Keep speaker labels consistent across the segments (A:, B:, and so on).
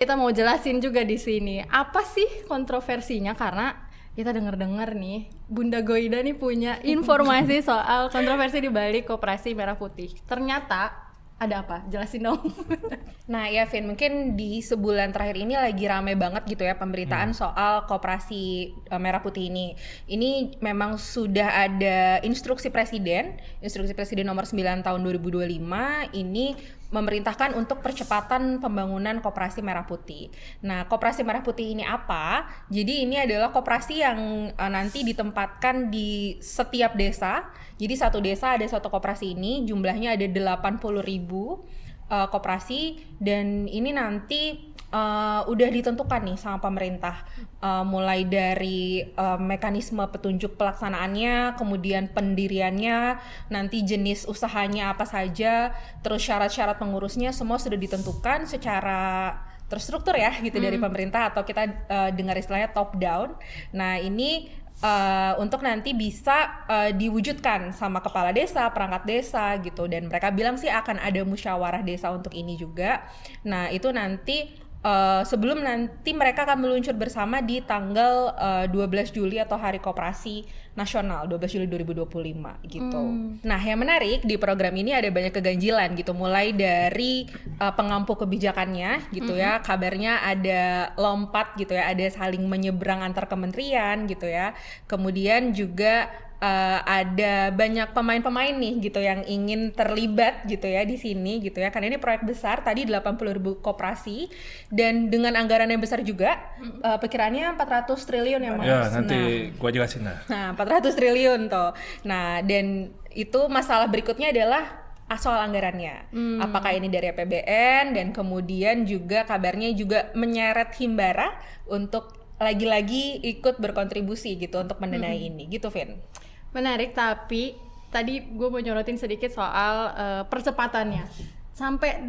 A: Kita mau jelasin juga di sini apa sih kontroversinya, karena kita dengar-dengar nih Bunda Goida nih punya informasi soal kontroversi di balik Koperasi Merah Putih. Ternyata ada apa? Jelasin dong.
B: Nah ya Vin, mungkin di sebulan terakhir ini lagi rame banget gitu ya pemberitaan soal Koperasi Merah Putih ini. Ini memang sudah ada instruksi Presiden nomor 9 tahun 2025 ini memerintahkan untuk percepatan pembangunan Koperasi Merah Putih. Nah, Koperasi Merah Putih ini apa? Jadi ini adalah koperasi yang nanti ditempatkan di setiap desa. Jadi satu desa ada satu koperasi ini, jumlahnya ada 80.000 koperasi, dan ini nanti udah ditentukan nih sama pemerintah, mulai dari mekanisme petunjuk pelaksanaannya, kemudian pendiriannya, nanti jenis usahanya apa saja, terus syarat-syarat pengurusnya semua sudah ditentukan secara terstruktur ya gitu dari pemerintah, atau kita dengar istilahnya top down. Nah ini untuk nanti bisa diwujudkan sama kepala desa, perangkat desa gitu, dan mereka bilang sih akan ada musyawarah desa untuk ini juga. Nah itu nanti sebelum nanti mereka akan meluncur bersama di tanggal 12 Juli atau Hari Koperasi Nasional 12 Juli 2025 gitu. Nah yang menarik di program ini ada banyak keganjilan gitu, mulai dari pengampu kebijakannya gitu ya, kabarnya ada lompat gitu ya, ada saling menyeberang antar kementerian gitu ya, kemudian juga ada banyak pemain-pemain nih gitu yang ingin terlibat gitu ya di sini gitu ya, karena ini proyek besar tadi 80.000 koperasi dan dengan anggaran yang besar juga, perkiraannya 400 triliun ya Mas.
C: Ya nanti gua jelasin lah.
B: Nah 400 triliun tuh. Nah dan itu masalah berikutnya adalah soal anggarannya. Apakah ini dari APBN, dan kemudian juga kabarnya juga menyeret Himbara untuk lagi-lagi ikut berkontribusi gitu untuk mendanai ini gitu Vin.
A: Menarik, tapi tadi gue mau nyorotin sedikit soal percepatannya. Sampai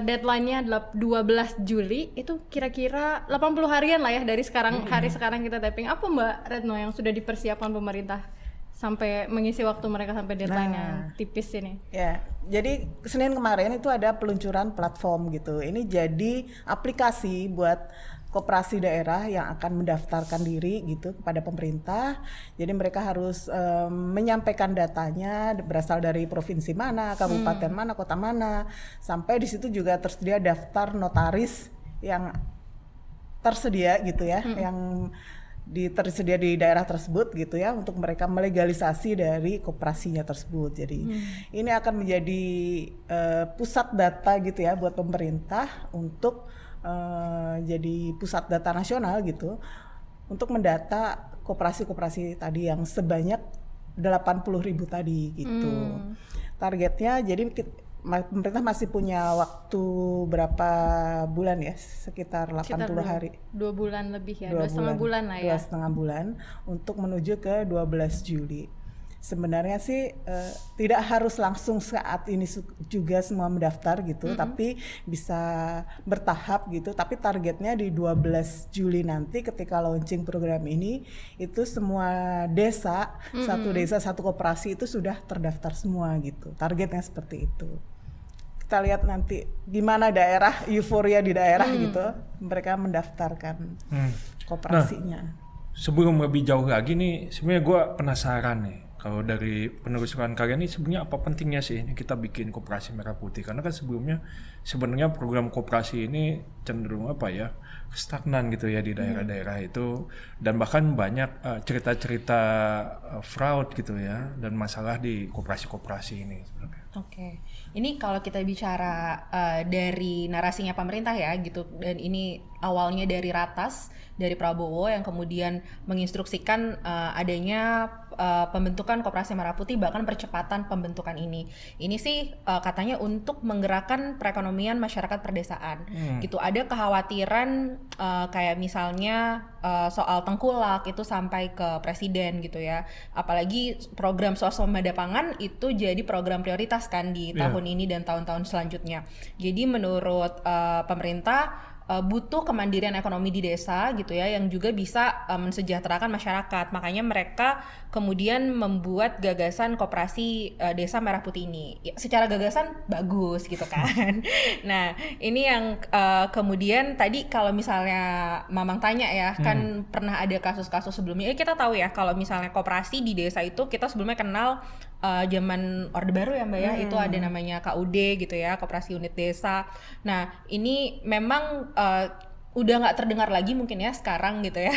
A: deadline-nya 12 Juli, itu kira-kira 80 harian lah ya dari sekarang, hari sekarang kita tapping. Apa Mbak Retno yang sudah dipersiapkan pemerintah sampai mengisi waktu mereka sampai deadline-nya tipis ini?
D: Ya, jadi Senin kemarin itu ada peluncuran platform gitu. Ini jadi aplikasi buat koperasi daerah yang akan mendaftarkan diri gitu kepada pemerintah. Jadi mereka harus menyampaikan datanya berasal dari provinsi mana, kabupaten mana, kota mana. Sampai di situ juga tersedia daftar notaris yang tersedia gitu ya, yang tersedia di daerah tersebut gitu ya, untuk mereka melegalisasi dari koperasinya tersebut. Jadi ini akan menjadi pusat data gitu ya buat pemerintah untuk jadi pusat data nasional gitu untuk mendata koperasi-koperasi tadi yang sebanyak 80.000 tadi gitu. Targetnya jadi pemerintah masih punya waktu berapa bulan ya? Sekitar 80 hari.
A: 2 bulan lebih ya, 2,5 bulan lah ya.
D: 2,5 bulan untuk menuju ke 12 Juli. Sebenarnya sih tidak harus langsung saat ini juga semua mendaftar gitu, tapi bisa bertahap gitu. Tapi targetnya di 12 Juli nanti ketika launching program ini, itu semua desa, satu desa satu koperasi itu sudah terdaftar semua gitu. Targetnya seperti itu. Kita lihat nanti gimana daerah, euforia di daerah gitu, mereka mendaftarkan koperasinya.
C: Nah, sebelum lebih jauh lagi nih, sebenarnya gue penasaran nih, kalau dari penelusuran kalian nih sebenarnya apa pentingnya sih kita bikin Koperasi Merah Putih? Karena kan sebelumnya sebenarnya program koperasi ini cenderung apa ya, stagnan gitu ya di daerah-daerah itu, dan bahkan banyak cerita-cerita fraud gitu ya, dan masalah di koperasi-koperasi ini sebenarnya.
B: Oke, ini kalau kita bicara dari narasinya pemerintah ya gitu, dan ini awalnya dari Ratas, dari Prabowo yang kemudian menginstruksikan adanya pembentukan Koperasi Merah Putih, bahkan percepatan pembentukan ini. Ini sih katanya untuk menggerakkan perekonomian masyarakat perdesaan. Gitu, ada kekhawatiran kayak misalnya soal tengkulak itu sampai ke presiden gitu ya. Apalagi program swasembada pangan itu jadi program prioritas kan di tahun ini dan tahun-tahun selanjutnya. Jadi menurut pemerintah butuh kemandirian ekonomi di desa gitu ya, yang juga bisa mensejahterakan masyarakat. Makanya mereka kemudian membuat gagasan koperasi Desa Merah Putih ini. Ya, secara gagasan bagus gitu kan. Nah, ini yang kemudian tadi kalau misalnya Mamang tanya ya, kan pernah ada kasus-kasus sebelumnya. Kita tahu ya kalau misalnya koperasi di desa itu kita sebelumnya kenal zaman Orde Baru ya Mbak ya, itu ada namanya KUD gitu ya, Koperasi Unit Desa. Nah, ini memang udah nggak terdengar lagi mungkin ya sekarang gitu ya.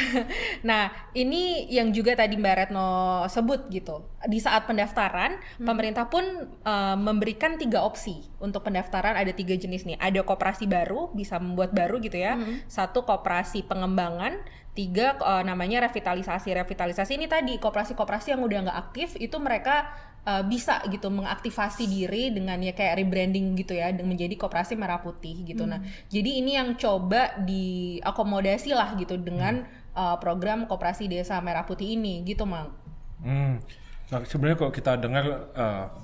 B: Nah, ini yang juga tadi Mbak Retno sebut gitu. Di saat pendaftaran, pemerintah pun memberikan 3 opsi untuk pendaftaran. Ada 3 jenis nih. Ada koperasi baru, bisa membuat baru gitu ya. 1 koperasi pengembangan, 3 namanya revitalisasi. Revitalisasi ini tadi koperasi-koperasi yang udah nggak aktif itu mereka bisa gitu mengaktifasi diri dengan ya kayak rebranding gitu ya, dan menjadi koperasi Merah Putih gitu. Nah, jadi ini yang coba diakomodasi lah gitu dengan program koperasi Desa Merah Putih ini gitu, Mang.
C: Nah, sebenarnya kalau kita dengar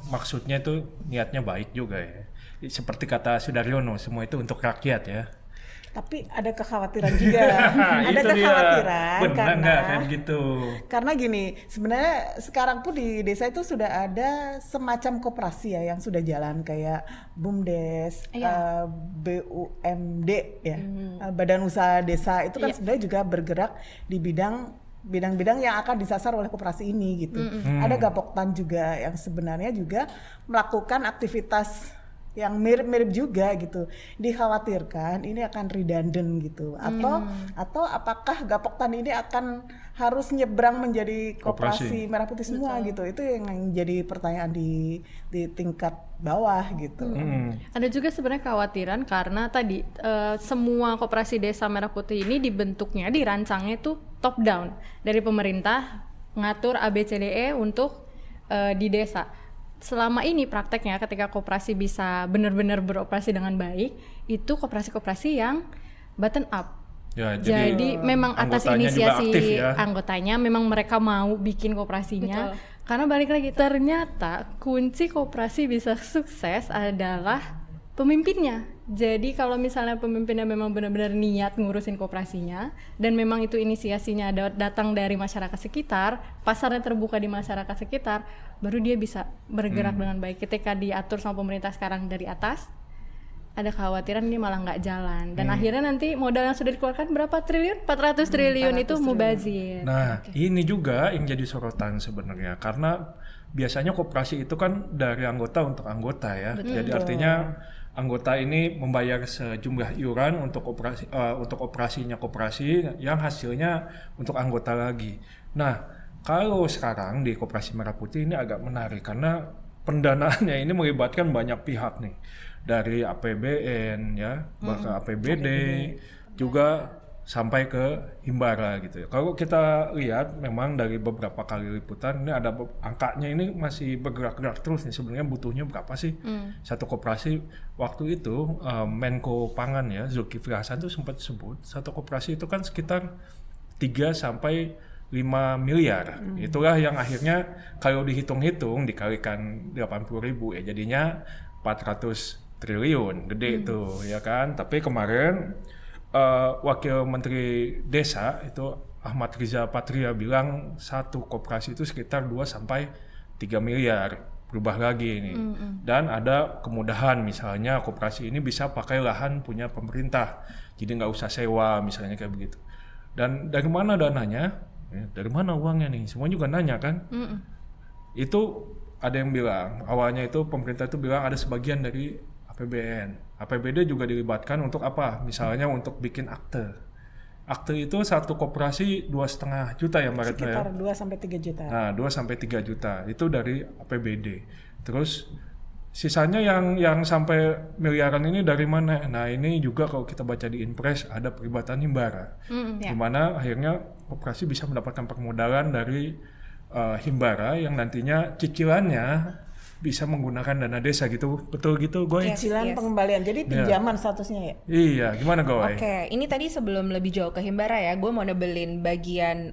C: maksudnya itu niatnya baik juga ya. Seperti kata Sudaryono, semua itu untuk rakyat ya.
D: Tapi ada kekhawatiran juga. Ada
C: Itu
D: kekhawatiran
C: dia. Benar nggak kayak gitu?
D: Karena gini, sebenarnya sekarang pun di desa itu sudah ada semacam koperasi ya yang sudah jalan kayak BUMDes, BUMD ya, Badan Usaha Desa itu kan sebenarnya juga bergerak di bidang-bidang yang akan disasar oleh koperasi ini gitu. Ada Gapoktan juga yang sebenarnya juga melakukan aktivitas yang mirip-mirip juga gitu. Dikhawatirkan ini akan redundant gitu, atau apakah Gapoktan ini akan harus nyebrang menjadi koperasi Merah Putih semua gitu. Itu yang jadi pertanyaan di tingkat bawah gitu.
A: Ada juga sebenarnya kekhawatiran karena tadi semua koperasi Desa Merah Putih ini dibentuknya, dirancangnya itu top down dari pemerintah ngatur ABCDE untuk di desa. Selama ini prakteknya ketika koperasi bisa benar-benar beroperasi dengan baik, itu koperasi-koperasi yang bottom up.
C: Ya,
A: jadi memang atas
C: anggotanya
A: inisiasi
C: juga aktif ya.
A: Anggotanya memang mereka mau bikin koperasinya. Karena balik lagi ternyata kunci koperasi bisa sukses adalah pemimpinnya. Jadi kalau misalnya pemimpinnya memang benar-benar niat ngurusin koperasinya dan memang itu inisiasinya datang dari masyarakat sekitar, pasarnya terbuka di masyarakat sekitar, baru dia bisa bergerak dengan baik. Ketika diatur sama pemerintah sekarang dari atas, ada kekhawatiran ini malah nggak jalan dan akhirnya nanti modal yang sudah dikeluarkan berapa triliun? 400 triliun itu mubazir.
C: Nah, ini juga yang jadi sorotan sebenarnya karena biasanya koperasi itu kan dari anggota untuk anggota ya. Jadi artinya anggota ini membayar sejumlah iuran untuk operasinya koperasi yang hasilnya untuk anggota lagi. Nah, kalau sekarang di Koperasi Merah Putih ini agak menarik karena pendanaannya ini melibatkan banyak pihak nih. Dari APBN ya, bahkan APBD, juga sampai ke Himbara gitu ya. Kalau kita lihat memang dari beberapa kali liputan ini ada angkanya ini masih bergerak-gerak terus nih, sebenarnya butuhnya berapa sih satu koperasi. Waktu itu Menko Pangan ya Zulkifli Hasan tuh sempat sebut satu koperasi itu kan sekitar 3 sampai 5 miliar. Itulah yang akhirnya kalau dihitung-hitung dikalikan 80.000 ya jadinya 400 triliun, gede tuh ya kan. Tapi kemarin Wakil Menteri Desa itu Ahmad Riza Patria bilang satu koperasi itu sekitar 2 sampai 3 miliar, berubah lagi ini. Dan ada kemudahan misalnya koperasi ini bisa pakai lahan punya pemerintah, jadi nggak usah sewa misalnya kayak begitu. Dan dari mana dananya? Ya, dari mana uangnya nih? Semua juga nanya kan? Itu ada yang bilang awalnya itu pemerintah itu bilang ada sebagian dari APBN. APBD juga dilibatkan untuk apa? Misalnya untuk bikin akte. Akte itu satu koperasi 2,5 juta ya Mbak Retno ya?
D: Sekitar 2 sampai 3 juta.
C: Nah, 2 sampai 3 juta itu dari APBD. Terus sisanya yang sampai miliaran ini dari mana? Nah, ini juga kalau kita baca di Inpres ada pelibatan Himbara. Di mana akhirnya koperasi bisa mendapatkan permodalan dari Himbara yang nantinya cicilannya bisa menggunakan dana desa gitu, betul gitu Goy?
B: Yes.
D: Cicilan pengembalian, jadi pinjaman statusnya ya.
C: Iya, gimana Goy?
B: Oke, ini tadi sebelum lebih jauh ke Himbara ya, gue mau nebelin bagian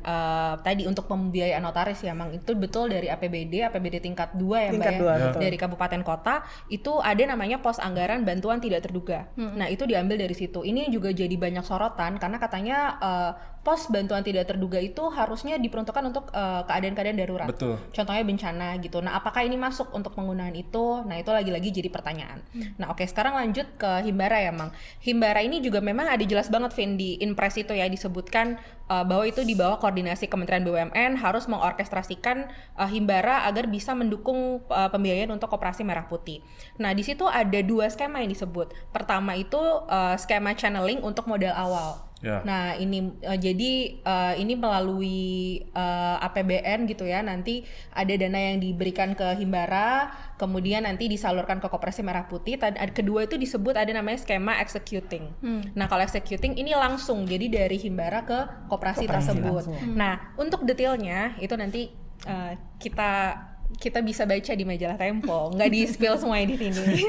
B: tadi untuk pembiayaan notaris ya, Mang. Itu betul dari APBD tingkat 2 ya, Mbak
D: Tingkat
B: ya.
D: 2, betul.
B: Dari kabupaten kota, itu ada namanya pos anggaran bantuan tidak terduga. Nah, itu diambil dari situ. Ini juga jadi banyak sorotan, karena katanya pos bantuan tidak terduga itu harusnya diperuntukkan untuk keadaan-keadaan darurat.
C: Betul.
B: Contohnya bencana gitu. Nah, apakah ini masuk untuk penggunaan itu? Nah, itu lagi-lagi jadi pertanyaan. Nah, oke, sekarang lanjut ke Himbara ya, Mang. Himbara ini juga memang ada jelas banget, Vin, di Inpres itu ya, disebutkan bahwa itu di bawah koordinasi Kementerian BUMN harus mengorkestrasikan Himbara agar bisa mendukung pembiayaan untuk Koperasi Merah Putih. Nah, di situ ada 2 skema yang disebut. Pertama itu skema channeling untuk modal awal.
C: Ya.
B: Nah, ini jadi ini melalui APBN gitu ya. Nanti ada dana yang diberikan ke Himbara, kemudian nanti disalurkan ke Koperasi Merah Putih. Kedua itu disebut ada namanya skema executing. Nah, kalau executing ini langsung jadi dari Himbara ke koperasi tersebut. Nah, untuk detailnya itu nanti kita bisa baca di majalah Tempo, nggak di spill semuanya di sini.